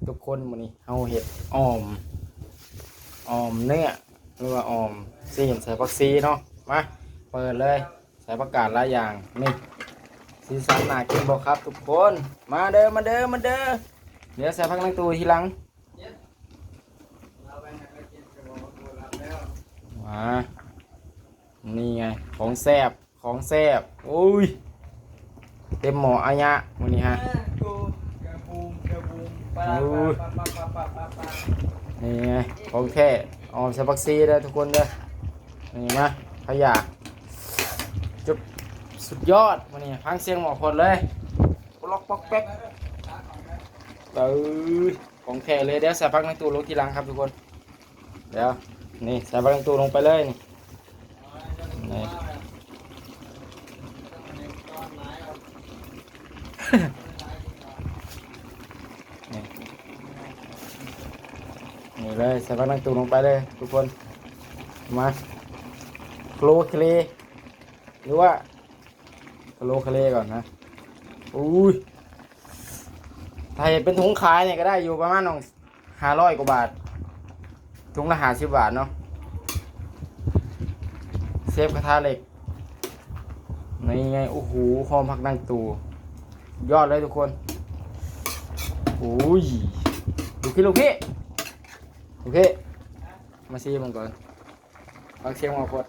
ทุกคนมื้อนี้เฮาเฮ็ดออมเนื้อหรือว่าออมซีนใส่ผักชีเนาะมาเปิดเลยใส่ผักกาดหลายอย่างนี่สีสันน่ากินบ่ครับทุกคนมาเด้อเดี๋ยวใส่ผักนางตูทีหลังมานี่ไงของแซ่บอุ้ยเต็มหม้ออายะมื้อนี้ฮะนี่ไงของแท้ออมใส่ผักชีเด้อทุกคนเด้อนี่มาขยะจุบสุดยอดมื้อนี้ฟังเสียงหมอคนเลยปลอกปอกแป๊กของแท้เลยเดี๋ยวใส่ผักในตู้ลงทีหลังครับทุกคนเดี๋ยวนี่ใส่ผักในตู้ลงไปเลยนี่นี่เลยใส่ผักในตู้ลงไปเลยทุกคนมาโคลเคลหรือว่าโลเคเลก่อนนะอุ้ยถ้าเห็นเป็นถุงขายเนี่ยก็ได้อยู่ประมาณ500 กว่าบาทถุงละ50 บาทเนาะเซฟกระทะเหล็กนี่ไงโอ้โหหอมผักนางตูยอดเลยทุกคนอุ้ยลูกพี่โอเคมาซีมันก่อนฟังเสียงมาพด